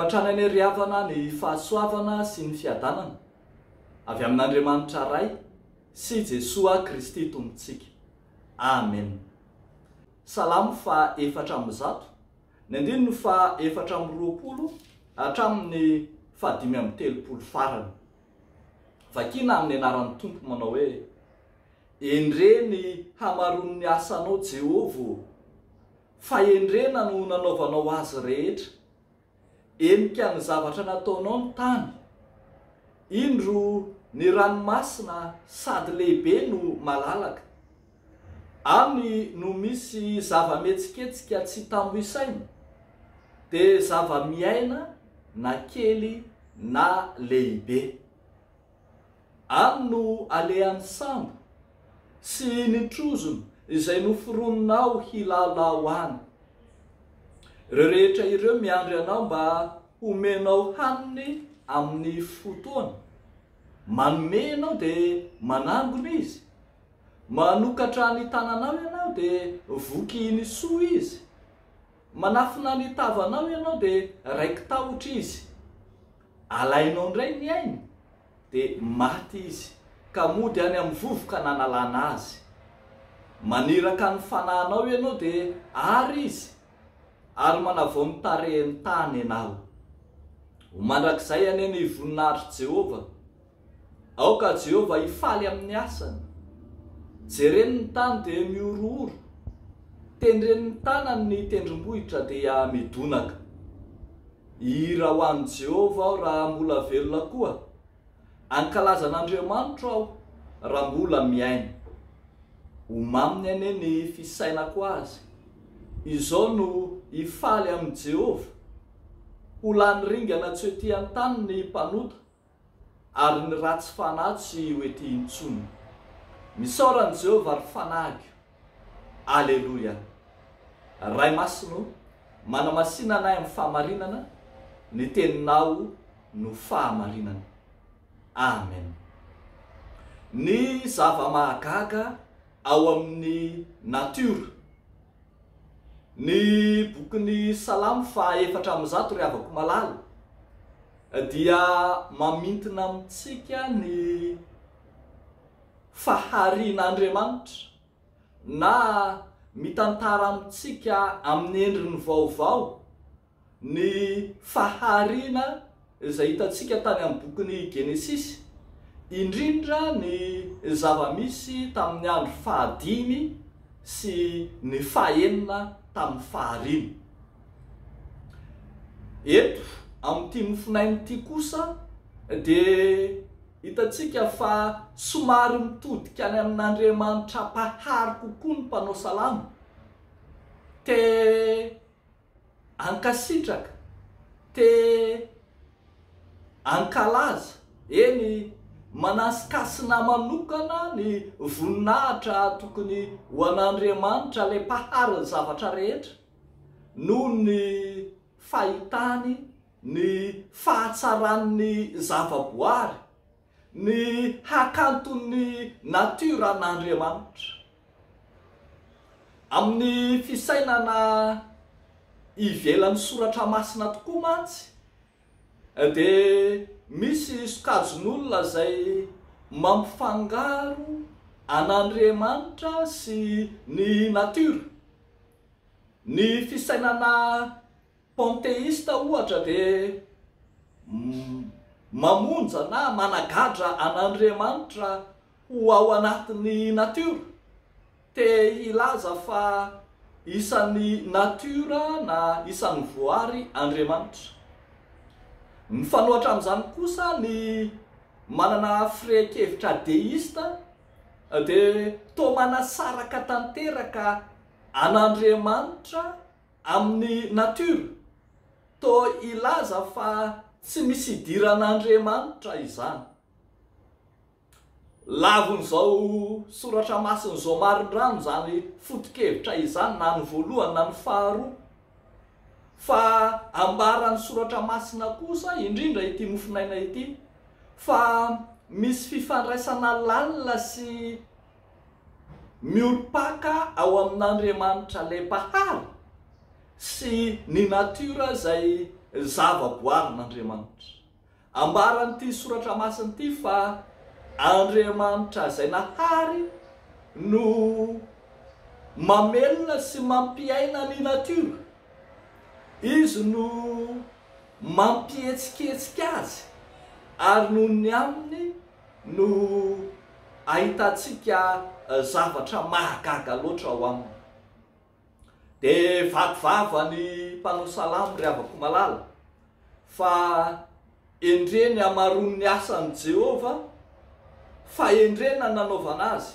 matrany any riavana ny fahasoavana sy ny fiadanana avy amin'Andriamanitra ray sy Jesoa Kristy tompontsika. Amen. Salamo fa 400 ny andininy fa 420 hatramin'ny fa 530 farany. Vakina amin'ny anaran'ny Tompo manao hoe: endreny hamaron'ny asanao Jehova, fa endrena no nanaovanao azy rehetra. Enika ny zavatra nataonao ny tany, indro ny ranomasina sady lehibe no malalaka. Aminy no misy zava-metsiketsika tsy tamboisaina, dia zava-miaina na kely na lehibe. Aminy no alehan'ny sambo sy ny trozona izay noforononao hilalao any. Ireo rehetra ireo miandry anao mba homenao haniny amin'ny fotoana. Manome ianao dia manangona izy. Manokatra ny tananao ianao dia voky ny soa izy. Manafina ny tavanao ianao dia raiky tahotra izy. Alainao indray ny ainy dia maty izy, ka mody any amin'ny vovoka nanalana azy. Maniraka ny fanahinao ianao dia ary izy, ary manavao mitarehany tany ianao. Ho mandrakizay any ny voninahitry Jehova. Aoka Jehova hifaly amin'ny asany. Jereny ny tany dia miorooro, tendreny ny tanany ny tendrombohitra dia midonaka. Hira ho an'i Jehova aho raha mbola velona koa, ankalazan'Andriamanitra aho raha mbola miaina. Homaminy ane ny fisainako azy, izao no hifaly amin'i Jehova. Ho lany ringana tsy ho ety an-tany ny mpanota, ary ny ratsy fanahy tsy ho ety intsony. Misaoran'i Jehova ary fanahy. Aleluia. Ray masino, manamasina anay amin'ny fahamarinana, ny teninao no fahamarinana. Amen. Ny zava-mahagaga ao amin'ny natiora. Ny bokin'ny Salamo fa 400 riavako malala dia mamintina amintsika ny faharian'Andriamanitra, na mitantara amintsika amin'ny endriny vaovao ny fahariana izay hitantsika tany amin'ny bokin'ny Genesisy, indrindra ny zava-misy tamin'ny andro 5 sy ny 9 tamin'ny 5. Eto amin'ity nofinainy ity kosa dia hitantsika fa somary mitodika any amin'Andriamanitra pahary kokoa ny mpanao salamo. Te ankasitraka, te ankalaza, eny manasikasina manokana ny voninahitra tokony ho an'Andriamanitra le pahary ny zavatra rehetra, noho ny fahitany, ny fahatsaran'ny zavaboary, ny hakanton'ny natiora an'Andriamanitra. Amin'ny fisainana ivelan'ny soratra masina tokoa mantsy, dia misy sokajin'olona izay mampifangaro an'Andriamanitra sy ny natiora. Ny fisainana panteista ohatra dia mamonja na managadra an'Andriamanitra ho ao anatin'ny natiora. Te hilaza fa isan'ny natiora na isan'ny voary Andriamanitra. Mifanohatra amin'izany kosa ny manana firehekevitra deista, dia toa manasaraka tanteraka an'Andriamanitra amin'ny natiora. Toa ilaza fa tsy misy idiran'Andriamanitra izany. Lavon'izao soratra masin'izao marindrano zany foto-kevitra izany, na ny voalohany na ny faharoa. Fa ambaran'ny soratra masina kosa, indrindra ity nofinaina ity, fa misy fifandraisana lalina sy miolopaka ao amin'Andriamanitra le pahary sy ny natiora izay zava-boarin'Andriamanitra. Ambaran'ity soratra masiny ity fa Andriamanitra izay nahary no mamelona sy mampiaina ny natiora. Izy no mampietsiketsika azy ary noho ny aminy no ahitantsika zavatra mahagaga loatra ao aminy. Dia vagovava ny mpanao salamo ry havako malala fa endreny hamaroany ny asan'i Jehova, fa endreny nanaovana azy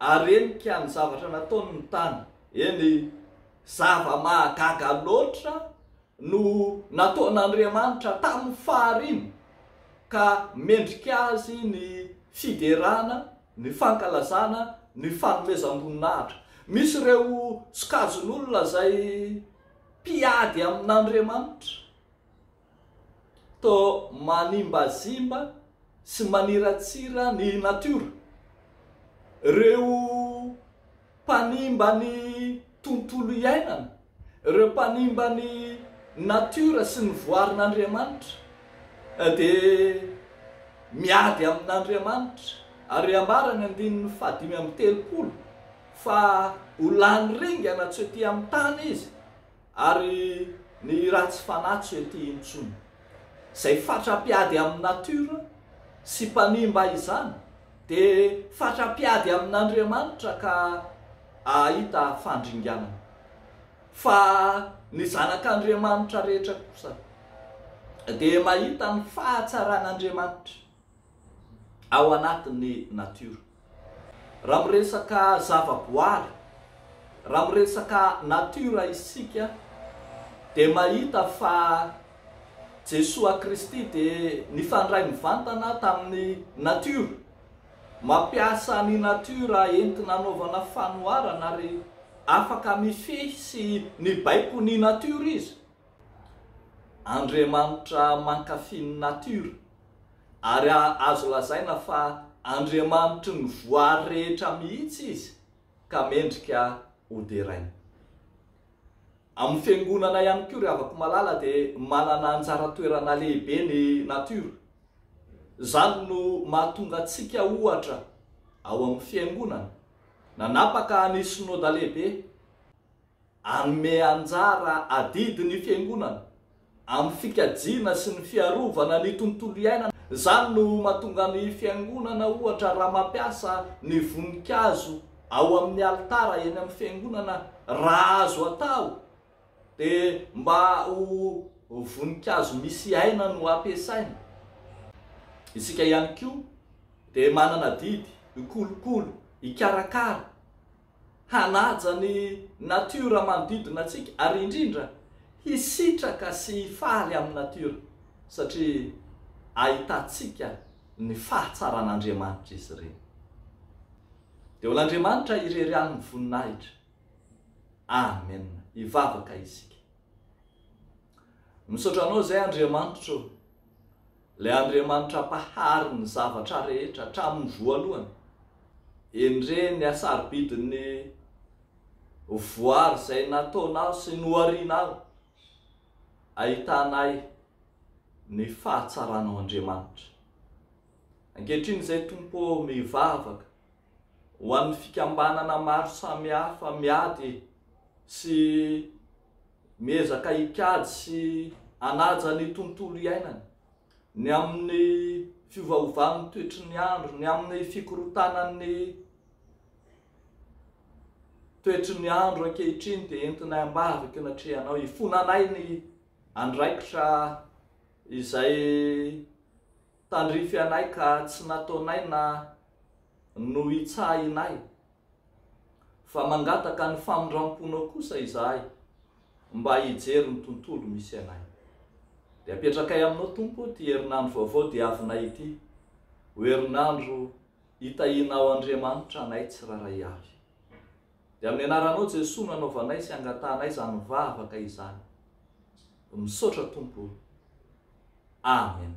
ary enika ny zavatra nataony ny tany. Eny zava-mahagaga loatra no nataon'Andriamanitra tamin'ny fahariana ka mendrika azy ny fiderana, ny fankalazana, ny fanomezam-boninahitra. Misy ireo sokajin'olona zay mpiady amin'Andriamanitra, to manimbazimba sy maniratsira ny natiora. Ireo mpanimba ny tontolo iainana, ireo mpanimba ny natiora sy ny voarin'Andriamanitra dia miady amin'Andriamanitra. Ary ambarany 5:30 fa ho lany ringana tsy ety amin'ny tany izy ary ny ratsy fanahy tsy ety intsony. Zay fatra-piady amin'ny natiora sy mpanimba izany dia fatra-piady amin'Andriamanitra ka ahita fandringanana. Fa ny zanak'Andriamanitra rehetra kosa dia mahita ny fahatsaran'Andriamanitra ao anatin'ny natiora. Raha miresaka zava-boary, raha miresaka natiora isika dia mahita fa Jesosy Kristy dia nifandray mivantana tamin'ny natiora, mampiasa ny natiora entina anaovana fanoharana ary afaka mifehy sy mibaiko ny natiora izy. Andriamanitra mankafy ny natiora ary azo lazaina fa Andriamanitra ny voary rehetra mihitsy izy ka mendrika hoderaina. Amin'ny fiangonana ihany koa ry havako malala dia manana anjara toerana lehibe ny natiora. Zany no mahatonga antsika ohatra ao amin'ny fiangonana nanapaka ny synodà lehibe anome anjara adidy ny fiangonana amin'ny fikajiana sy ny fiarovana ny tontolo iainana. Zany no mahatonga ny fiangonana ohatra raha mampiasa ny voninkazo ao amin'ny alitara eny amin'ny fiangonana, raha azo atao dia mba ho voninkazo misy aina no ampiasaina. Isika ihany koa dia manana didy ikolokolo, ikarakara, hanaja ny natiora manodidina antsika ary indrindra hisitraka sy hifaly amin'ny natiora satria ahitantsika ny fahatsaran'Andriamanitra izy ireny. Dia ho l'Andriamanitra irerian'ny voninahitra. Amen. Hivavaka isika. Misaotra anao zay Andriamanitra, le Andriamanitra mpahary ny zavatra rehetra hatramin'ny voalohany. Endreny asaribidiny voary izay nataonao sy noharianao. Ahitanay ny fahatsaranao Andriamanitra. Ankehitriny izay Tompo mivavaka ho an'ny fikambanana maro samihafa miady sy miezaka hikady sy hanaja ny tontolo iainana, ny amin'ny fiovaovan'ny toetry ny andro, ny amin'ny fikorotanan'ny toetry ny andro ankehitriny dia entina ambavaka natrehanao hifonanay ny andraikitra izay tandrify anay ka tsy nataonay na no hitsahinay, fa mangataka ny famindramponao kosa izahay mba hijery ny tontolo misy anay. Dia apetrakay aminao Tompo ty herinandro vaovao dia avinay ity, ho herinandro hitahinao Andriamanitra anay tsiraray avy. Dia amin'ny anaranao Jesosy nanaovanay sy angatanay izany vavaka izany. Misaotra Tompo. Amen.